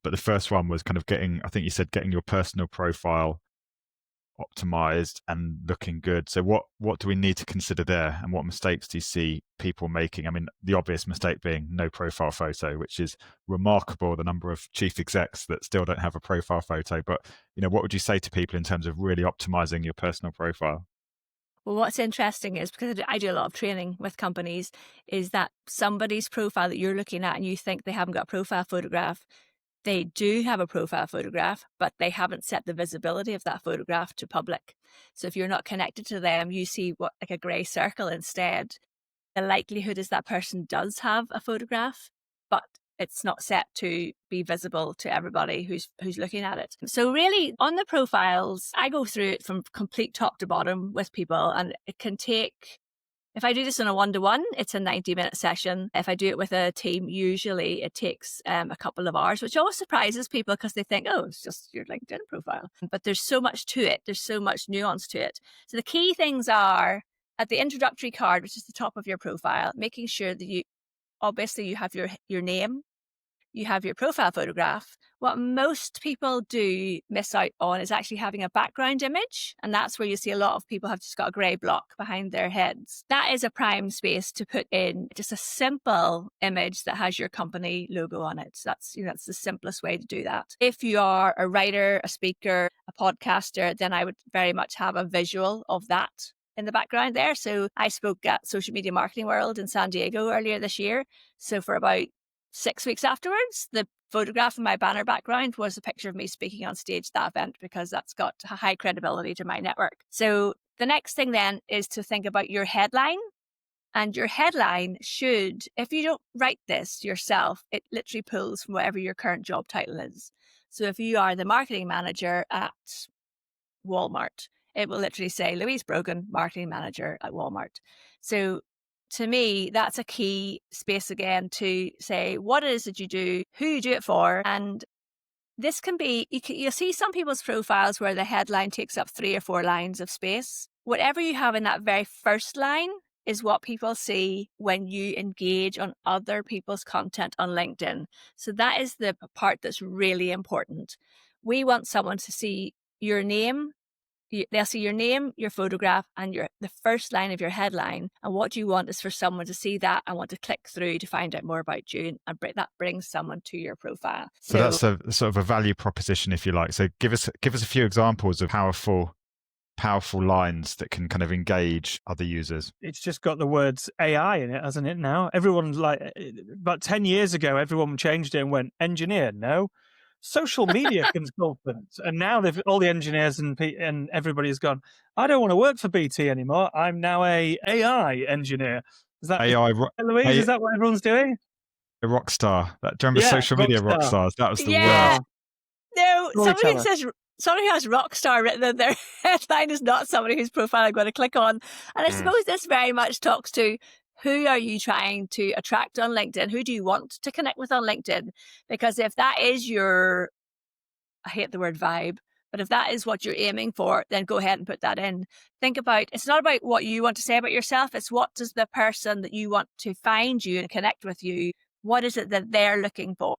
but the first one was kind of getting, I think you said, getting your personal profile optimized and looking good. So what do we need to consider there, and what mistakes do you see people making? I mean, the obvious mistake being no profile photo, which is remarkable, the number of chief execs that still don't have a profile photo. But what would you say to people in terms of really optimizing your personal profile? Well, what's interesting is, because I do a lot of training with companies, is that somebody's profile that you're looking at and you think they haven't got a profile photograph, they do have a profile photograph, but they haven't set the visibility of that photograph to public. So if you're not connected to them, you see what, like a grey circle instead. The likelihood is that person does have a photograph, but it's not set to be visible to everybody who's looking at it. So really, on the profiles, I go through it from complete top to bottom with people, and it can take, if I do this on a one-to-one, it's a 90-minute session. If I do it with a team, usually it takes a couple of hours, which always surprises people because they think, oh, it's just your LinkedIn profile. But there's so much to it. There's so much nuance to it. So the key things are, at the introductory card, which is the top of your profile, making sure that you have your name, you have your profile photograph. What most people do miss out on is actually having a background image. And that's where you see a lot of people have just got a grey block behind their heads. That is a prime space to put in just a simple image that has your company logo on it. So that's the simplest way to do that. If you are a writer, a speaker, a podcaster, then I would very much have a visual of that in the background there. So I spoke at Social Media Marketing World in San Diego earlier this year. So for about 6 weeks afterwards, the photograph in my banner background was a picture of me speaking on stage at that event, because that's got high credibility to my network. So the next thing then is to think about your headline. And your headline should, if you don't write this yourself, it literally pulls from whatever your current job title is. So if you are the marketing manager at Walmart, it will literally say Louise Brogan, marketing manager at Walmart. So to me, that's a key space again to say what it is that you do, who you do it for. And this can be, you'll see some people's profiles where the headline takes up 3 or 4 lines of space. Whatever you have in that very first line is what people see when you engage on other people's content on LinkedIn. So that is the part that's really important. We want someone to see your name. They'll see your name, your photograph, and the first line of your headline. And what you want is for someone to see that and want to click through to find out more about you, and that brings someone to your profile. So that's a sort of a value proposition, if you like. So give us a few examples of powerful lines that can kind of engage other users. It's just got the words AI in it, hasn't it? Now everyone's like, about 10 years ago, everyone changed it and went, engineer, no. Social media consultant, and now all the engineers and everybody's gone, I don't want to work for BT anymore. I'm now a AI engineer. Is that AI? Louise? Is that what everyone's doing? A rock star. Do you remember social media rock stars? That was the word. No, somebody who has rock star written in their headline is not somebody whose profile I'm going to click on. And I suppose this very much talks to, who are you trying to attract on LinkedIn? Who do you want to connect with on LinkedIn? Because if that is I hate the word vibe, but if that is what you're aiming for, then go ahead and put that in. Think about, it's not about what you want to say about yourself. It's what does the person that you want to find you and connect with you, what is it that they're looking for?